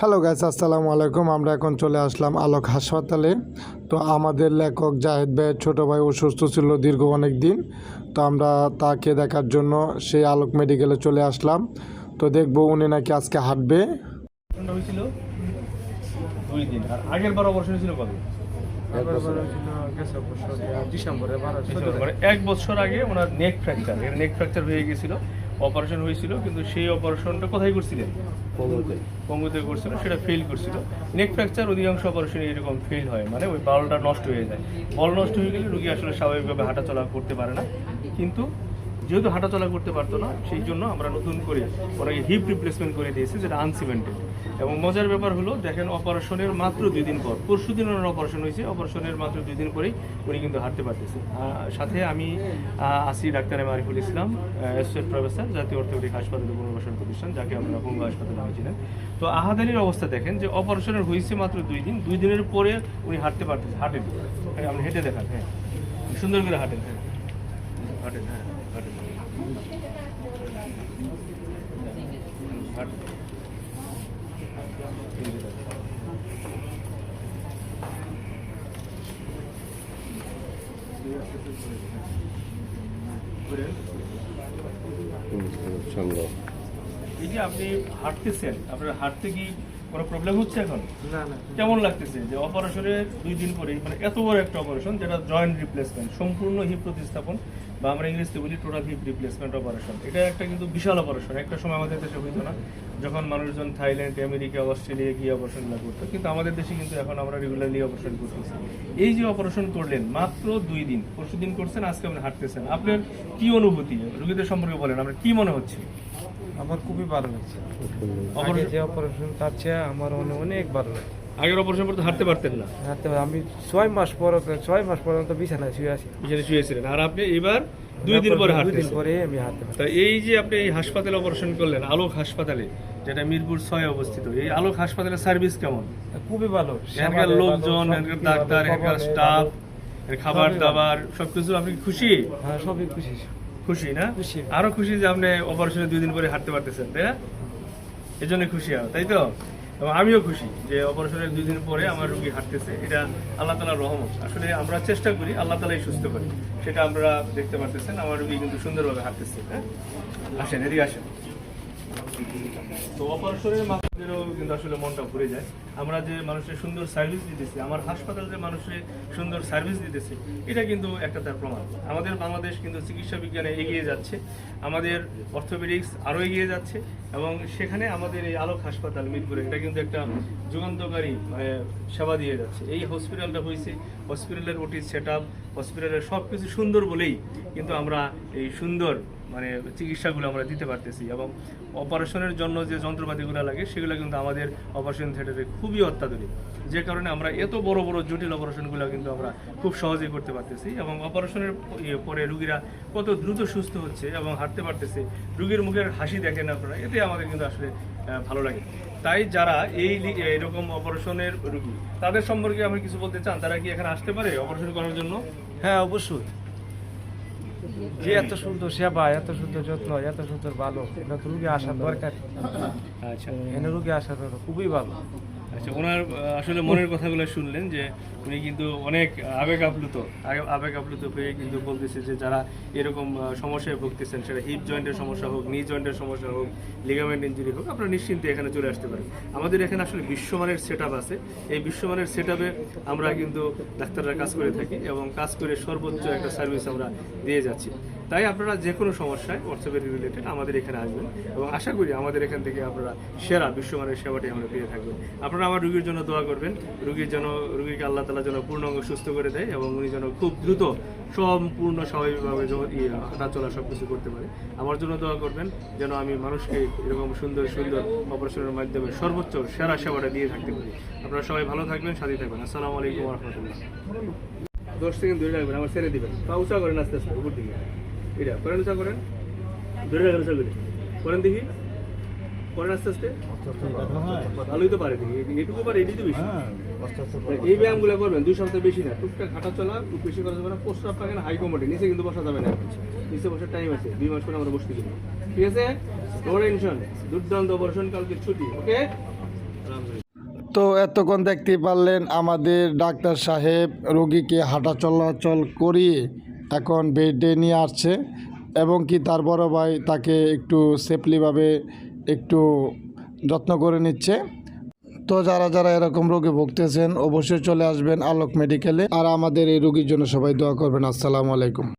Hello guys, আসসালামু আলাইকুম। আমরা এখন চলে আসলাম আলোক হাসপাতালে। তো আমাদের লেখক জাহেদ ভাইয়ের ছোটো ভাই অসুস্থ ছিল দীর্ঘ অনেক দিন। তো আমরা তাকে দেখার জন্য সেই আলোক মেডিকেলে চলে আসলাম। তো দেখবো উনি নাকি আজকে হাঁটবে। হয়েছিল 2 দিন, আর আগের বার অপারেশন ছিল কবে? মানে 1 বছর আগে ওনার নেক ফ্র্যাকচার হয়ে গেছিল, অপারেশন হয়েছিল, কিন্তু সেই অপারেশনটা কোথায় করছিলেন? পঙ্গুতে করছিল, সেটা ফেল করছিল। নেক ফ্র্যাকচার অধিকাংশ অপারেশনে এরকম ফেল হয়, মানে ওই বলটা নষ্ট হয়ে যায়। বল নষ্ট হয়ে গেলে রুগী আসলে স্বাভাবিকভাবে হাঁটাচলা করতে পারে না। কিন্তু যেহেতু হাঁটাচলা করতে পারতো না, সেই জন্য আমরা নতুন করে ওনাকে হিপ রিপ্লেসমেন্ট করে দিয়েছি, যেটা আনসিমেন্টেড। এবং মজার ব্যাপার হলো, দেখেন অপারেশনের মাত্র 2 দিন পর, পরশু দিন ওনার অপারেশন হয়েছে, অপারেশনের মাত্র 2 দিন পরেই উনি কিন্তু হাঁটতে পারতেছে। সাথে আমি আসি doctor M Ariful Islam, associate professor, জাতীয় অর্থোপেডিক হাসপাতাল পুনর্বাসন প্রতিষ্ঠান, যাকে আমরা পঙ্গু হাসপাতালে হয়েছিলেন। তো আহাদানির অবস্থা দেখেন যে অপারেশনের হয়েছে মাত্র 2 দিন, 2 দিনের পরে উনি হাঁটতে পারতেছে, হাঁটেন। আপনি হেঁটে দেখান, হ্যাঁ, সুন্দর করে হাঁটেন, হ্যাঁ হাঁটেন, হ্যাঁ হাঁটেন, এই যে আপনি হাঁটতেছেন, আপনার হাঁটতে কি কোনো প্রবলেম হচ্ছে এখন? না না, কেমন লাগতেছে যে অপারেশনের 2 দিন পরেই, মানে এত বড় একটা অপারেশন, যেটা জয়েন্ট রিপ্লেসমেন্ট, সম্পূর্ণ হিপ প্রতিস্থাপন, বা আমরা ইংরেজিতে বলি টোটাল হিপ রিপ্লেসমেন্ট অপারেশন। এটা একটা কিন্তু বিশাল অপারেশন। একটা সময় আমাদের দেশে হইতো না, যখন মানুষজন থাইল্যান্ড, আমেরিকা, অস্ট্রেলিয়া গিয়ে অপারেশনগুলো করতো, কিন্তু আমাদের দেশে কিন্তু এখন আমরা রেগুলারলি অপারেশন করতেছি। এই যে অপারেশন করলেন মাত্র 2 দিন, পরশু দিন করছেন, আজকে আপনি হাঁটতেছেন, আপনার কি অনুভূতি? রোগীদের সম্পর্কে বলেন, আপনার কি মনে হচ্ছে? আমার খুবই ভালো লাগছে। আগে যে অপারেশন তার চেয়ে আমার অনেক ভালো লাগছে। আগের অপারেশন করতে হাঁটতে পারতেন না, আমি 6 মাস পর্যন্ত বিছানায় শুয়ে আছি, শুয়েছিলেন, আর আপনি এবার 2 দিন পরে হাঁটতেছেন। পরে আমি হাঁটতে পারি। তা এই যে আপনি এই হাসপাতালে অপারেশন করলেন, আলোক হাসপাতালে, যেটা মিরপুর 6 অবস্থিত, এই আলোক হাসপাতালের সার্ভিস কেমন? খুবই ভালো। এখানকার লোকজন, এখানকার ডাক্তার, এখানকার স্টাফ, খাবার দাবার সবকিছু, আপনি খুশি? হ্যাঁ, সবই খুশি। খুশি না? খুশি। আরো খুশি যে আপনি অপারেশনের 2 দিন পরে হাঁটতে পারতেছেন, তাই না? এই জন্য খুশি আরো, তাই তো? এবং আমিও খুশি যে অপারেশনের 2 দিন পরে আমার রোগী হাঁটতেছে। এটা আল্লাহ তাআলার রহমত। আসলে আমরা চেষ্টা করি, আল্লাহ তাআলাই সুস্থ করি, সেটা আমরা দেখতে পারতেছেন। আমার রোগী কিন্তু সুন্দরভাবে হাঁটতেছে। হ্যাঁ, আসেন, এদিকে আসেন। তো অপারেশনের মানুষদেরও কিন্তু আসলে মনটা ভরে যায়। আমরা যে মানুষের সুন্দর সার্ভিস দিতেছি, আমার হাসপাতাল যে মানুষের সুন্দর সার্ভিস দিতেছে, এটা কিন্তু একটা তার প্রমাণ। আমাদের বাংলাদেশ কিন্তু চিকিৎসা বিজ্ঞানে এগিয়ে যাচ্ছে, আমাদের অর্থোপেডিক্স আরও এগিয়ে যাচ্ছে, এবং সেখানে আমাদের এই আলোক হাসপাতাল মিরপুরে, এটা কিন্তু একটা যুগান্তকারী সেবা দিয়ে যাচ্ছে। এই হসপিটালটা হয়েছে, হসপিটালের ওটি সেট আপ, হসপিটালের সব কিছু সুন্দর বলেই কিন্তু আমরা এই সুন্দর চিকিৎসাগুলো আমরা দিতে পারতেছি। এবং অপারেশনের জন্য যে যন্ত্রপাতিগুলো লাগে, সেগুলো কিন্তু আমাদের অপারেশন থিয়েটারে খুবই অত্যাধুনিক, যে কারণে আমরা এত বড় বড় জটিল অপারেশনগুলো কিন্তু আমরা খুব সহজেই করতে পারতেছি। এবং অপারেশনের পরে রুগীরা কত দ্রুত সুস্থ হচ্ছে এবং হাঁটতে পারতেছে, রুগীর মুখের হাসি দেখেন আপনারা, এতে আমাদের কিন্তু আসলে ভালো লাগে। তাই যারা এরকম অপারেশনের রুগী, তাদের সম্পর্কে আপনি কিছু বলতে চান? তারা কি এখানে আসতে পারে অপারেশন করার জন্য? হ্যাঁ, অবশ্যই। যে এত সুন্দর সেবা, এত সুন্দর যত্ন, এত সুন্দর ভালো, এটা তো রুগী আসার দরকার। আচ্ছা, এখানে রুগী আসার দরকার, খুবই ভালো। আচ্ছা, ওনার আসলে মনের কথাগুলো শুনলেন যে উনি কিন্তু অনেক আবেগ আপ্লুত হয়ে কিন্তু বলতেছে যে যারা এরকম সমস্যায় ভুগতেছেন, সেটা হিপ জয়েন্টের সমস্যা হোক, নি জয়েন্টের সমস্যা হোক, লিগামেন্ট ইনজুরি হোক, আপনারা নিশ্চিন্তে এখানে চলে আসতে পারেন। আমাদের এখানে আসলে বিশ্বমানের সেট আপ আছে। এই বিশ্বমানের সেট আপে আমরা কিন্তু ডাক্তাররা কাজ করে থাকি, এবং কাজ করে সর্বোচ্চ একটা সার্ভিস আমরা দিয়ে যাচ্ছি। তাই আপনারা যে কোনো সমস্যায় অর্থোপেডিক রিলেটেড আমাদের এখানে আসবেন, এবং আশা করি আমাদের এখান থেকে আপনারা সেরা বিশ্বমানের সেবাটি আমরা পেয়ে থাকবেন। আপনারা আমার রুগীর জন্য দোয়া করবেন, রুগীকে আল্লাহ তাআলা যেন পূর্ণাঙ্গ সুস্থ করে দেয়, এবং উনি যেন খুব দ্রুত সম্পূর্ণ স্বাভাবিকভাবে হাঁটা চলা সব কিছু করতে পারে। আমার জন্য দোয়া করবেন যেন আমি মানুষকে এরকম সুন্দর সুন্দর অপারেশনের মাধ্যমে সর্বোচ্চ সেরা সেবাটা দিয়ে থাকতে পারি। আপনারা সবাই ভালো থাকবেন, সাথে থাকবেন। আসসালামু আলাইকুম ওয়া রাহমাতুল্লাহ। 10 সেকেন্ড ধরে রাখবেন, আমার ছেড়ে দিবেন, পা উঁচা করেন আস্তে আস্তে উপর দিকে, এটা করেন, উঁচা করেন, ধরে রাখেন, উঁচা করে করেন, দেখি করেন আস্তে আস্তে, ভালোই তো পারে, দেখি এটুকু পারে, এটি তো বেশি। এই ব্যায়ামগুলো করবেন 2 সপ্তাহ, বেশি না, টুকটাক হাঁটা চলা, খুব বেশি করা যাবে না। প্রস্রাব পাকেন হাই কমোডে, নিচে কিন্তু বসা যাবে না, নিচে বসার টাইম আছে, 2 মাস পরে আমরা বসতে দিব, ঠিক আছে? নো টেনশন, দুর্দান্ত অপারেশন, কালকে ছুটি, ওকে? আলহামদুলিল্লাহ। তো এতক্ষণ দেখতে পারলেন আমাদের ডাক্তার সাহেব রোগীকে হাঁটা চলাচল করিয়ে এখন বেডে নিয়ে আসছে এবং কি তার বড় ভাই তাকে একটু সেফলিভাবে একটু যত্ন করে নিচ্ছে। তো যারা যারা এরকম রোগে ভুগতেছেন অবশ্যই চলে আসবেন আলোক মেডিকেলে, আর আমাদের এই রোগীর জন্য সবাই দোয়া করবেন। আসসালামু আলাইকুম।